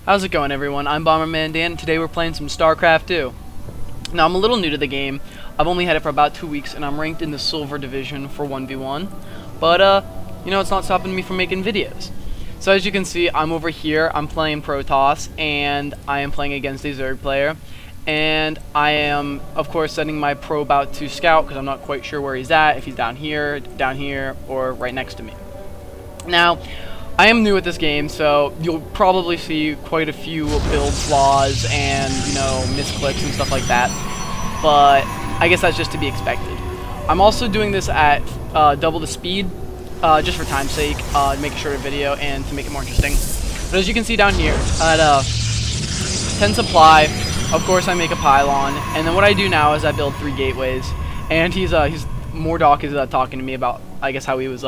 How's it going, everyone? I'm Bomberman Dan, and today we're playing some Starcraft 2. Now, I'm a little new to the game. I've only had it for about 2 weeks, and I'm ranked in the Silver Division for 1v1. But, you know, it's not stopping me from making videos. So, as you can see, I'm over here. I'm playing Protoss, and I am playing against a Zerg player. And I am, of course, sending my probe out to scout, because I'm not quite sure where he's at, if he's down here, or right next to me. Now, I am new at this game, so you'll probably see quite a few build flaws and, you know, misclicks and stuff like that. But I guess that's just to be expected. I'm also doing this at double the speed, just for time's sake, to make a shorter video and to make it more interesting. But as you can see down here, at 10 supply, of course I make a pylon, and then what I do now is I build 3 gateways. And Mordock is talking to me about, I guess, how he was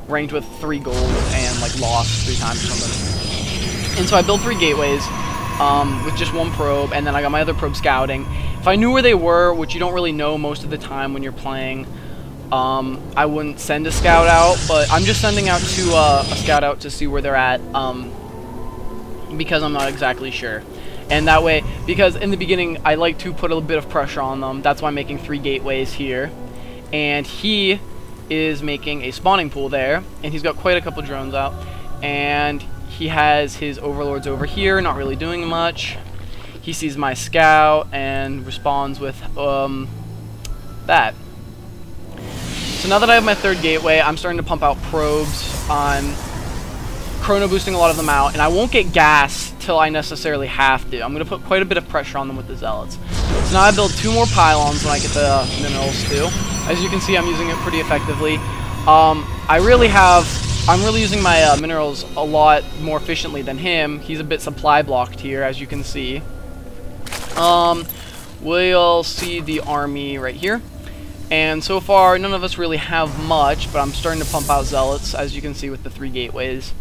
ranked with 3 gold and like lost 3 times or something. And so I built 3 gateways with just 1 probe, and then I got my other probe scouting. If I knew where they were, which you don't really know most of the time when you're playing, I wouldn't send a scout out, but I'm just sending out to a scout out to see where they're at, because I'm not exactly sure. And that way, because in the beginning I like to put a little bit of pressure on them, that's why I'm making 3 gateways here. And he is making a spawning pool there, and he's got quite a couple drones out, and he has his overlords over here, not really doing much. He sees my scout and responds with that. So now that I have my 3rd gateway, I'm starting to pump out probes. I'm chrono boosting a lot of them out, and I won't get gas till I necessarily have to. I'm going to put quite a bit of pressure on them with the zealots. So now I build 2 more pylons when I get the minerals too. As you can see, I'm using it pretty effectively. I'm really using my minerals a lot more efficiently than him. He's a bit supply blocked here, as you can see. We'll see the army right here. And so far, none of us really have much, but I'm starting to pump out zealots, as you can see with the 3 gateways.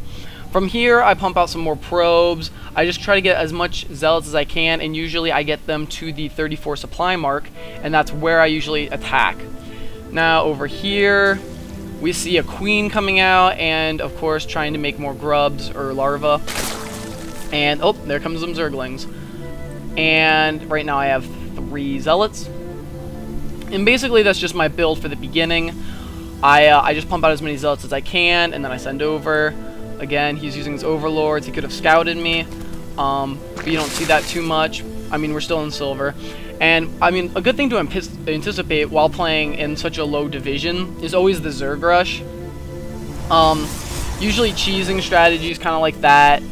From here, I pump out some more probes. I just try to get as much zealots as I can, and usually I get them to the 34 supply mark, and that's where I usually attack. Now, over here, we see a queen coming out, and of course, trying to make more grubs or larvae. And, oh, there comes some zerglings. And right now I have 3 zealots. And basically, that's just my build for the beginning. I just pump out as many zealots as I can, and then I send over. Again, he's using his overlords. He could have scouted me, but you don't see that too much. I mean, we're still in silver. And, I mean, a good thing to anticipate while playing in such a low division is always the Zerg rush. Usually cheesing strategies kind of like that,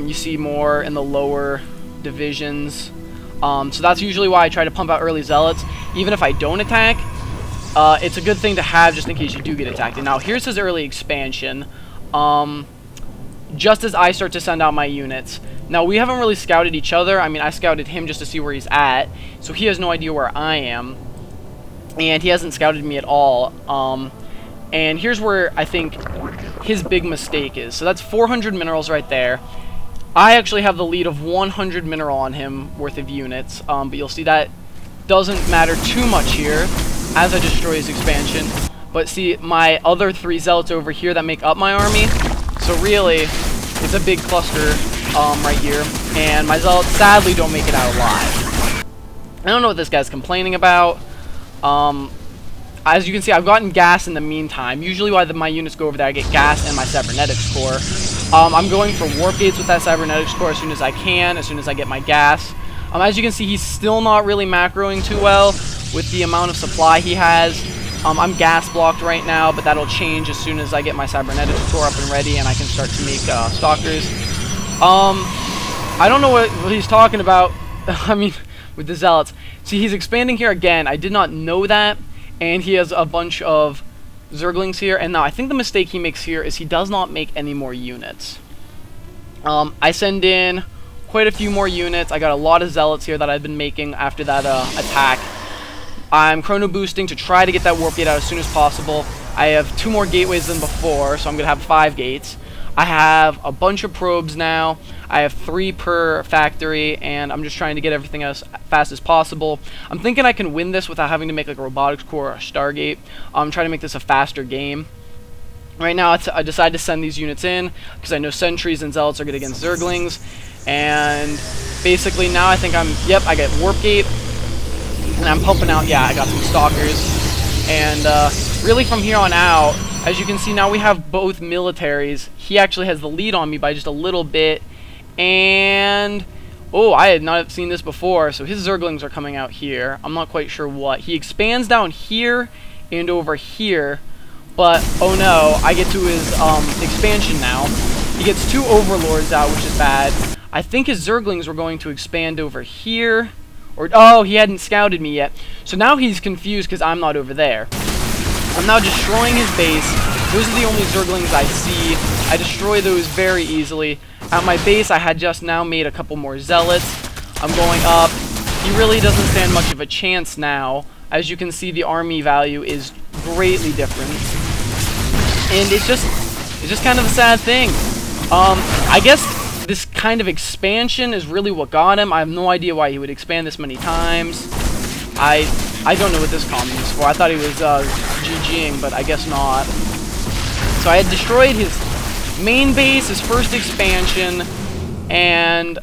you see more in the lower divisions. So that's usually why I try to pump out early zealots. Even if I don't attack, it's a good thing to have just in case you do get attacked. And now, here's his early expansion. Just as I start to send out my units. Now, we haven't really scouted each other. I mean, I scouted him just to see where he's at, so he has no idea where I am, and he hasn't scouted me at all. And here's where I think his big mistake is. So that's 400 minerals right there. I actually have the lead of 100 mineral on him worth of units, but you'll see that doesn't matter too much here as I destroy his expansion. But see, my other 3 zealots over here that make up my army, so really, it's a big cluster right here, and my zealots sadly don't make it out alive. I don't know what this guy's complaining about. As you can see, I've gotten gas in the meantime. Usually while my units go over there, I get gas and my cybernetics core. I'm going for warp gates with that cybernetics core as soon as I can, as soon as I get my gas. As you can see, he's still not really macroing too well with the amount of supply he has. I'm gas blocked right now, but that'll change as soon as I get my cybernetics core up and ready and I can start to make stalkers. I don't know what he's talking about. I mean, with the zealots. See, he's expanding here again. I did not know that, and he has a bunch of zerglings here. And now I think the mistake he makes here is he does not make any more units. I send in quite a few more units. I got a lot of zealots here that I've been making after that attack. I'm chrono boosting to try to get that warp gate out as soon as possible. I have 2 more gateways than before, so I'm going to have 5 gates. I have a bunch of probes now. I have 3 per factory, and I'm just trying to get everything as fast as possible. I'm thinking I can win this without having to make like a robotics core or a Stargate. I'm trying to make this a faster game. Right now, I decided to send these units in because I know sentries and zealots are good against zerglings. And basically now I think yep, I get Warp Gate. And I'm pumping out, yeah, I got some Stalkers. And really from here on out, as you can see now we have both militaries. He actually has the lead on me by just a little bit. And oh, I had not seen this before, so his Zerglings are coming out here. I'm not quite sure what. He expands down here and over here, but oh no, I get to his expansion now. He gets 2 Overlords out, which is bad. I think his Zerglings were going to expand over here, or oh, he hadn't scouted me yet. So now he's confused because I'm not over there. I'm now destroying his base. Those are the only Zerglings I see. I destroy those very easily. At my base, I had just now made a couple more Zealots. I'm going up. He really doesn't stand much of a chance now. As you can see, the army value is greatly different. And it's just kind of a sad thing. I guess this kind of expansion is really what got him. I have no idea why he would expand this many times. I don't know what this common is for. I thought he was GGing, but I guess not. So I had destroyed his main base, his first expansion, and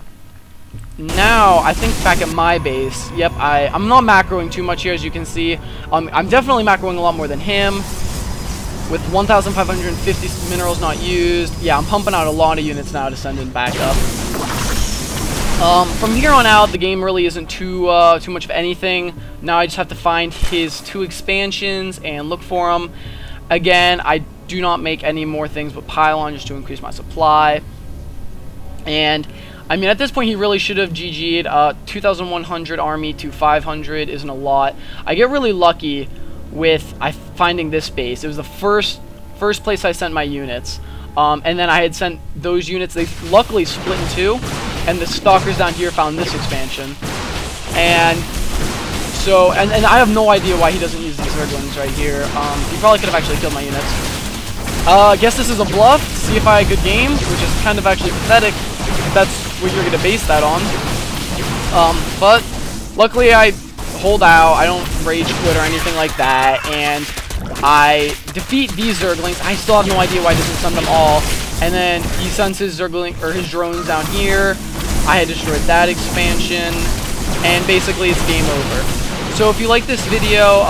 now I think back at my base. Yep, I'm not macroing too much here, as you can see. I'm definitely macroing a lot more than him. With 1,550 minerals not used, yeah, I'm pumping out a lot of units now to send in backup. From here on out, the game really isn't too much of anything. Now I just have to find his 2 expansions and look for them. Again, I do not make any more things but pylon just to increase my supply. And I mean, at this point he really should have GG'd. 2,100 army to 500 isn't a lot. I get really lucky with finding this base. It was the first place I sent my units. And then I had sent those units. They luckily split in 2, and the Stalkers down here found this expansion. And so, and I have no idea why he doesn't use these Zerglings right here. He probably could have actually killed my units. I guess this is a bluff to see if I had a good game, which is kind of actually pathetic if that's what you're going to base that on. But luckily I hold out, I don't rage quit or anything like that, and I defeat these Zerglings. I still have no idea why he doesn't send them all. And then he sends his Zergling, or his drones down here. I had destroyed that expansion, and basically it's game over. So if you like this video,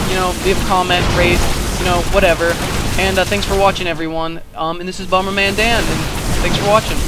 you know, leave a comment, rate, you know, whatever. And thanks for watching, everyone. And this is Bomberman Dan, and thanks for watching.